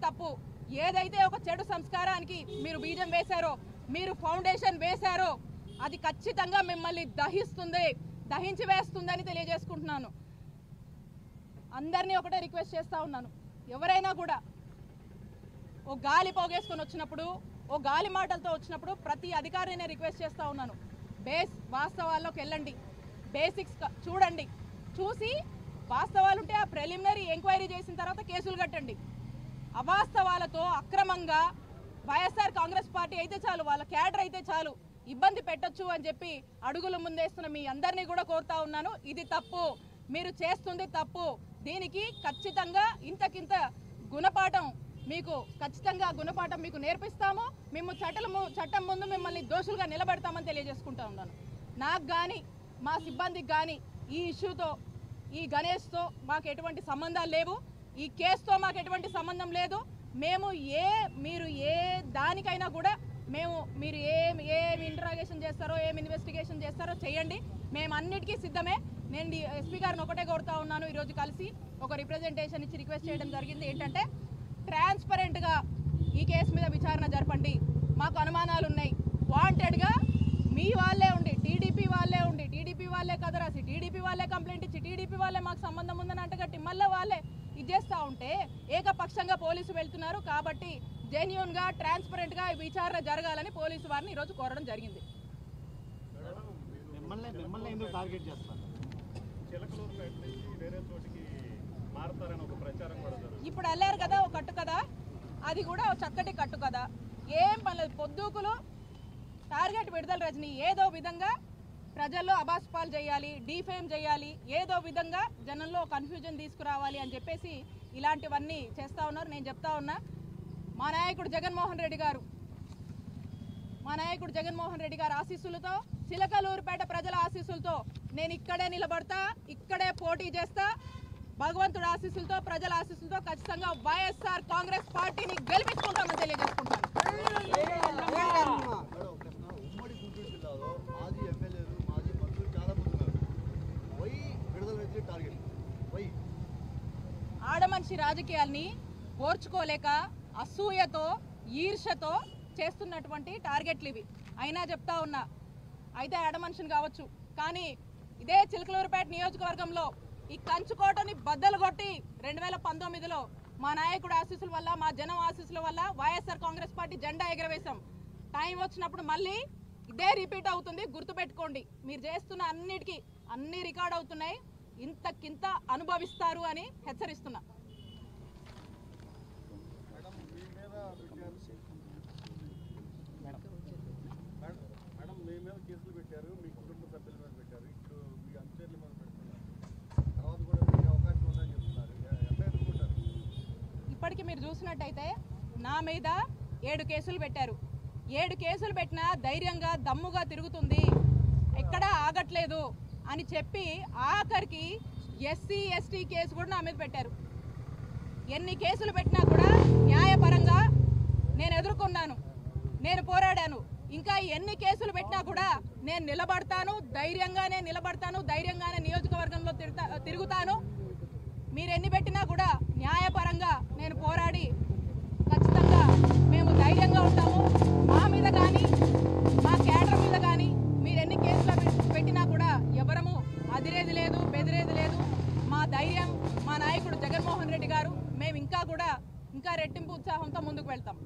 తప్పు. ఏదైతే ఒక చెడు సంస్కారానికి మీరు బీజం వేశారో, మీరు ఫౌండేషన్ వేశారో, అది ఖచ్చితంగా మిమ్మల్ని దహించి వేస్తుందని తెలియజేసుకుంటున్నాను. అందరినీ ఒకటే రిక్వెస్ట్ చేస్తూ ఉన్నాను, ఎవరైనా కూడా ఓ గాలి పోగేసుకొని వచ్చినప్పుడు, ఓ గాలి మాటలతో వచ్చినప్పుడు ప్రతి అధికారిని రిక్వెస్ట్ చేస్తూ ఉన్నాను, వాస్తవాల్లోకి వెళ్ళండి, బేసిక్స్ చూడండి, చూసి వాస్తవాలు ఉంటే ఆ ప్రిలిమినరీ ఎంక్వైరీ చేసిన తర్వాత కేసులు కట్టండి. అవాస్తవాలతో అక్రమంగా వైఎస్ఆర్ కాంగ్రెస్ పార్టీ అయితే చాలు, వాళ్ళ క్యాడర్ అయితే చాలు ఇబ్బంది పెట్టొచ్చు అని చెప్పి అడుగులు ముందేస్తున్న మీ అందరినీ కూడా కోరుతా ఉన్నాను. ఇది తప్పు, మీరు చేస్తుంది తప్పు. దీనికి ఖచ్చితంగా ఇంతకింత గుణపాఠం మీకు నేర్పిస్తాము. మేము చట్టం ముందు మిమ్మల్ని దోషులుగా నిలబెడతామని తెలియజేసుకుంటా ఉన్నాను. నాకు కానీ మా సిబ్బందికి కానీ ఈ ఇష్యూతో, ఈ గణేష్తో మాకు ఎటువంటి సంబంధాలు లేవు, ఈ కేసుతో మాకు ఎటువంటి సంబంధం లేదు. మీరు ఏ దానికైనా కూడా మీరు ఏం ఇంటరాగేషన్ చేస్తారో, ఏం ఇన్వెస్టిగేషన్ చేస్తారో చేయండి, మేము అన్నిటికీ సిద్ధమే. నేను ఎస్పీ గారిని ఒకటే కోరుతా ఉన్నాను, ఈరోజు కలిసి ఒక రిప్రజెంటేషన్ ఇచ్చి రిక్వెస్ట్ చేయడం జరిగింది. ఏంటంటే ట్రాన్స్పరెంట్గా ఈ కేసు మీద విచారణ జరపండి. మాకు అనుమానాలు ఉన్నాయి. వాంటెడ్గా మీ వాళ్ళే ఉండి, టీడీపీ వాళ్ళే కథ రాసి, టీడీపీ వాళ్ళే కంప్లైంట్ ఇచ్చి, టీడీపీ వాళ్ళే మాకు సంబంధం ఉందని అంటగట్టి మళ్ళీ వాళ్ళే ఇచ్చేస్తూ ఉంటే ఏకపక్షంగా పోలీసు వెళ్తున్నారు. కాబట్టి జెన్యూన్గా, ట్రాన్స్పరెంట్గా విచారణ జరగాలని పోలీసు వారిని ఈరోజు కోరడం జరిగింది. ఇప్పుడు వెళ్ళారు కదా ఒక కట్టు కదా, అది కూడా ఒక చక్కటి కట్టు కదా, ఏం పర్లేదు. పొద్దుకులు టార్గెట్ విడుదల రజని ఏదో విధంగా ప్రజల్లో అబాస్పాలు చేయాలి, డీఫేమ్ చేయాలి, ఏదో విధంగా జనంలో కన్ఫ్యూజన్ తీసుకురావాలి అని చెప్పేసి ఇలాంటివన్నీ చేస్తూ ఉన్నారు. నేను చెప్తా ఉన్నా, మా నాయకుడు జగన్మోహన్ రెడ్డి గారు ఆశీస్సులతో, చిలకలూరుపేట ప్రజల ఆశీస్సులతో నేను ఇక్కడే నిలబడతా, ఇక్కడే పోటీ చేస్తా. భగవంతుడి ఆశీస్సులతో, ప్రజల ఆశీస్సులతో ఖచ్చితంగా వైఎస్ఆర్ కాంగ్రెస్ పార్టీని గెలిపించుకుంటామని తెలియజేసుకుంటాను. ఆడమనిషి రాజకీయాల్ని ఓర్చుకోలేక అసూయతో, ఈర్షతో చేస్తున్నటువంటి టార్గెట్లు ఇవి. అయినా చెప్తా ఉన్నా, అయితే ఆడమనిషిని కావచ్చు, కానీ ఇదే చిలకలూరుపేట నియోజకవర్గంలో ఈ కంచుకోటని బద్దలు కొట్టి 2019లో మా నాయకుడు ఆశీస్సుల వల్ల, మా జనం ఆశీస్సుల వల్ల వైఎస్ఆర్ కాంగ్రెస్ పార్టీ జెండా ఎగరవేశాం. టైం వచ్చినప్పుడు మళ్ళీ ఇదే రిపీట్ అవుతుంది, గుర్తుపెట్టుకోండి. మీరు చేస్తున్న అన్నిటికీ అన్ని రికార్డ్ అవుతున్నాయి, ఇంతకింత అనుభవిస్తారు అని హెచ్చరిస్తున్నా. ఇప్పటికీ మీరు చూసినట్టయితే నా మీద 7 కేసులు పెట్టారు. 7 కేసులు పెట్టినా ధైర్యంగా దమ్ముగా తిరుగుతుంది, ఎక్కడా ఆగట్లేదు అని చెప్పి ఆఖరికి ఎస్సీ ఎస్టీ కేసు కూడా నా మీద పెట్టారు. ఎన్ని కేసులు పెట్టినా కూడా న్యాయపరంగా నేను ఎదుర్కొన్నాను, నేను పోరాడాను. ఇంకా ఎన్ని కేసులు పెట్టినా కూడా నేను నిలబడతాను, ధైర్యంగానే నియోజకవర్గంలో తిరుగుతాను. మీరు ఎన్ని పెట్టినా కూడా న్యాయపరంగా నేను పోరాడి ఖచ్చితంగా మేము ధైర్యంగా ఉంటాము. మా మీద కానీ, మా క్యాడర్ మీద కానీ మీరు ఎన్ని కేసులు పెట్టినా కూడా ఎవరము అదిరేది లేదు, బెదిరేది లేదు. మా ధైర్యం, మా నాయకుడు జగన్మోహన్ రెడ్డి గారు, మేము ఇంకా రెట్టింపు ఉత్సాహంతో ముందుకు వెళ్తాం.